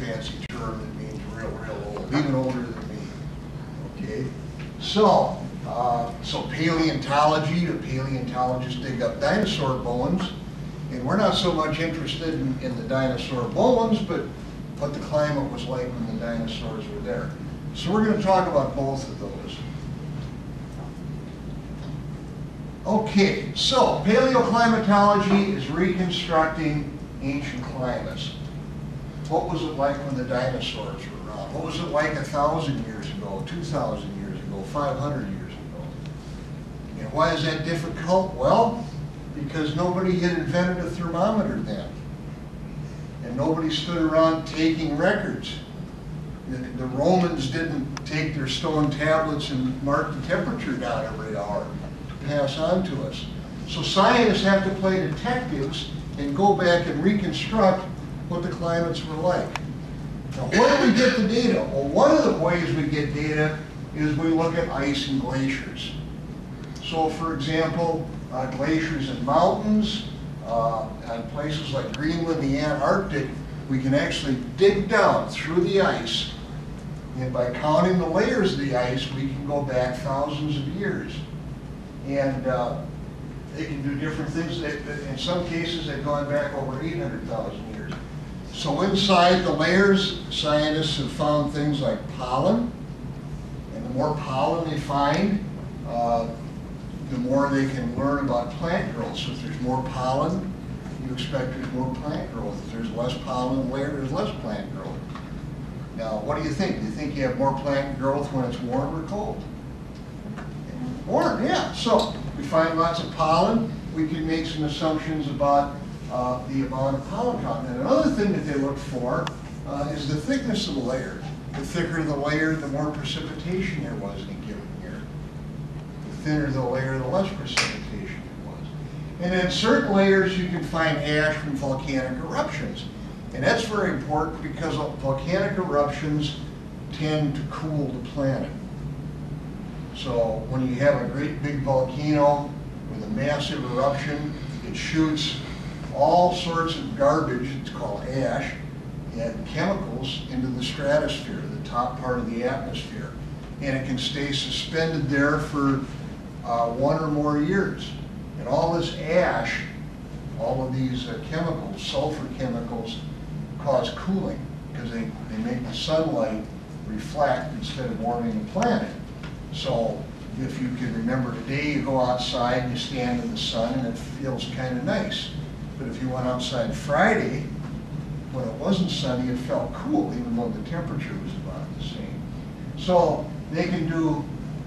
fancy term that means real old, even older than me. Okay, so paleontology, the paleontologists dig up dinosaur bones, and we're not so much interested in the dinosaur bones, but what the climate was like when the dinosaurs were there. So we're going to talk about both of those. Okay, so paleoclimatology is reconstructing ancient climates. What was it like when the dinosaurs were around? What was it like 1,000 years ago, 2,000 years ago, 500 years ago? And why is that difficult? Well, because nobody had invented a thermometer then. And nobody stood around taking records. The Romans didn't take their stone tablets and mark the temperature down every hour to pass on to us. So scientists have to play detectives and go back and reconstruct what the climates were like. Now, where do we get the data? Well, one of the ways we get data is we look at ice and glaciers. So, for example, glaciers and mountains, on places like Greenland, the Antarctic, we can actually dig down through the ice, and by counting the layers of the ice, we can go back thousands of years. And they can do different things. In some cases, they've gone back over 800,000 years. So inside the layers, scientists have found things like pollen, and the more pollen they find, the more they can learn about plant growth. So if there's more pollen, you expect there's more plant growth. If there's less pollen layer, there's less plant growth. Now, what do you think? Do you think you have more plant growth when it's warm or cold? Warm, yeah. So we find lots of pollen. We can make some assumptions about the amount of pollen count. And another thing that they look for is the thickness of the layer. The thicker the layer, the more precipitation there was in a given year. The thinner the layer, the less precipitation there was. And in certain layers, you can find ash from volcanic eruptions. And that's very important because volcanic eruptions tend to cool the planet. So when you have a great big volcano with a massive eruption, it shoots all sorts of garbage, it's called ash, and chemicals into the stratosphere, the top part of the atmosphere. And it can stay suspended there for 1 or more years. And all this ash, all of these chemicals, sulfur chemicals, cause cooling because they make the sunlight reflect instead of warming the planet. So if you can remember today, you go outside and you stand in the sun and it feels kind of nice. But if you went outside Friday, when it wasn't sunny, it felt cool, even though the temperature was about the same. So they can do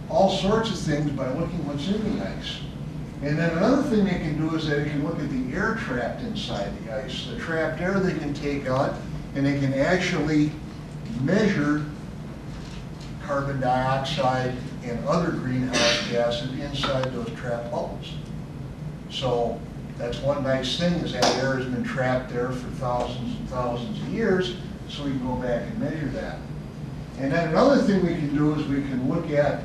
all sorts of things by looking what's in the ice. And then another thing they can do is they can look at the air trapped inside the ice. The trapped air they can take out, and they can actually measure carbon dioxide and other greenhouse gases inside those trapped bubbles. So that's one nice thing, is that air has been trapped there for thousands and thousands of years, so we can go back and measure that. And then another thing we can do is we can look at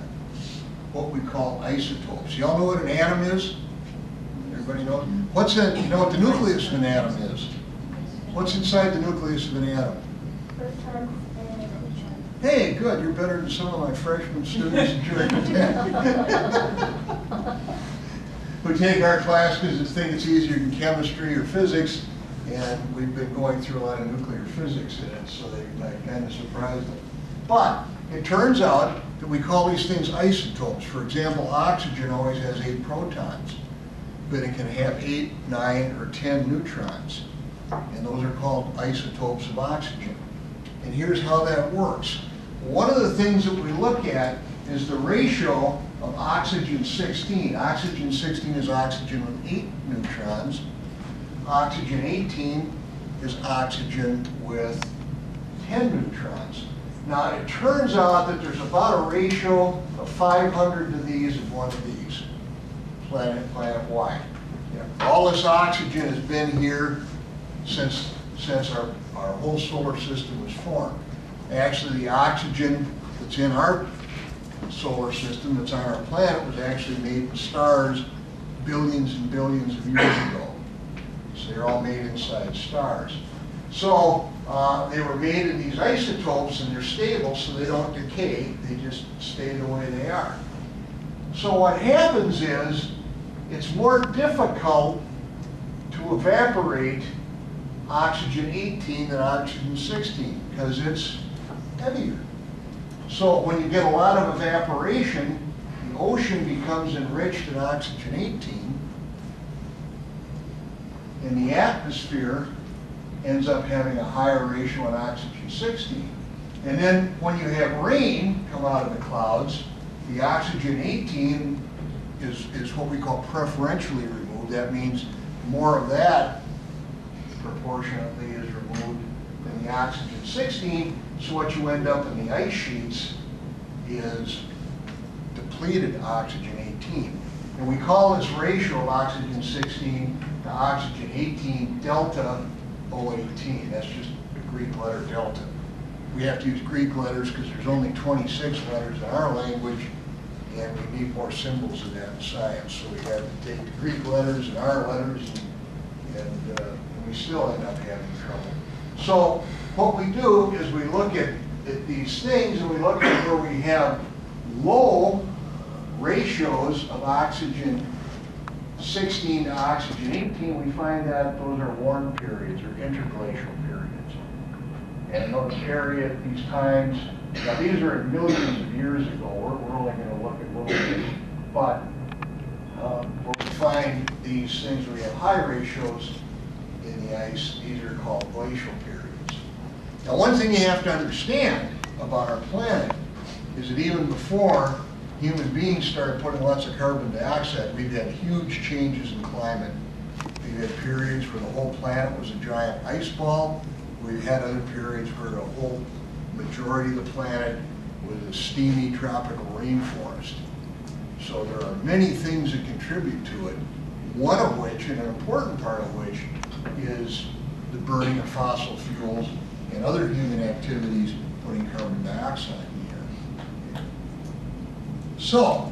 what we call isotopes. Y'all know what an atom is? Everybody knows? You know what the nucleus of an atom is? What's inside the nucleus of an atom? Hey, good, you're better than some of my freshman students in Georgia Tech. Who take our class because they think it's easier than chemistry or physics, and we've been going through a lot of nuclear physics in it, so they kind of surprised them. But it turns out that we call these things isotopes. For example, oxygen always has 8 protons, but it can have 8, 9, or 10 neutrons. And those are called isotopes of oxygen. And here's how that works. One of the things that we look at is the ratio of oxygen-16. Oxygen-16 is oxygen with 8 neutrons. Oxygen-18 is oxygen with 10 neutrons. Now, it turns out that there's about a ratio of 500 to these of one of these, planet-wide. All this oxygen has been here since our whole solar system was formed. Actually, the oxygen that's in our solar system, that's on our planet, was actually made with stars billions and billions of years ago. So they're all made inside stars. So They were made in these isotopes and they're stable so they don't decay, they just stay the way they are. So what happens is it's more difficult to evaporate oxygen-18 than oxygen-16 because it's heavier. So when you get a lot of evaporation, the ocean becomes enriched in oxygen-18 and the atmosphere ends up having a higher ratio in oxygen-16. And then when you have rain come out of the clouds, the oxygen-18 is what we call preferentially removed. That means more of that proportionately is removed than the oxygen-16. So what you end up in the ice sheets is depleted oxygen-18. And we call this ratio of oxygen-16 to oxygen-18 delta O18. That's just the Greek letter delta. We have to use Greek letters because there's only 26 letters in our language, and we need more symbols of that in science. So we have to take the Greek letters and our letters, and we still end up having trouble. So what we do is we look at these things, and we look at where we have low ratios of oxygen 16 to oxygen 18, we find that those are warm periods or interglacial periods. And those area at these times, now these are millions of years ago, we're only going to look at little bit, but where we find these things where we have high ratios in the ice, these are called glacial periods. Now one thing you have to understand about our planet is that even before human beings started putting lots of carbon dioxide, we've had huge changes in climate. We've had periods where the whole planet was a giant ice ball. We've had other periods where the whole majority of the planet was a steamy tropical rainforest. So there are many things that contribute to it, one of which, and an important part of which, is the burning of fossil fuels and other human activities putting carbon dioxide in the air. So,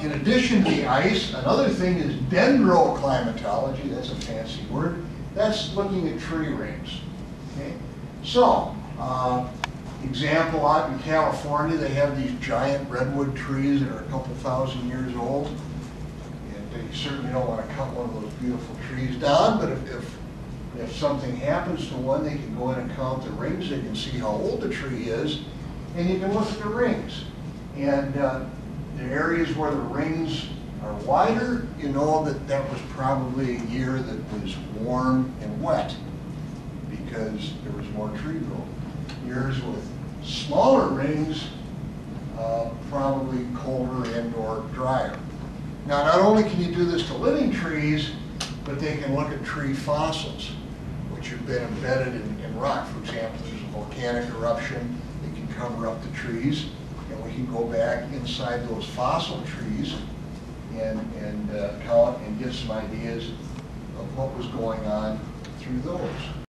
in addition to the ice, another thing is dendroclimatology. That's a fancy word. That's looking at tree rings. Okay? So, example, out in California, they have these giant redwood trees that are a couple thousand years old. And they certainly don't want to cut one of those beautiful trees down, but if something happens to one, they can go in and count the rings. They can see how old the tree is, and you can look at the rings. And the areas where the rings are wider, you know that that was probably a year that was warm and wet because there was more tree growth. Years with smaller rings, probably colder and or drier. Now, not only can you do this to living trees, but they can look at tree fossils, which have been embedded in rock. For example, there's a volcanic eruption that can cover up the trees, and we can go back inside those fossil trees and count and get some ideas of what was going on through those.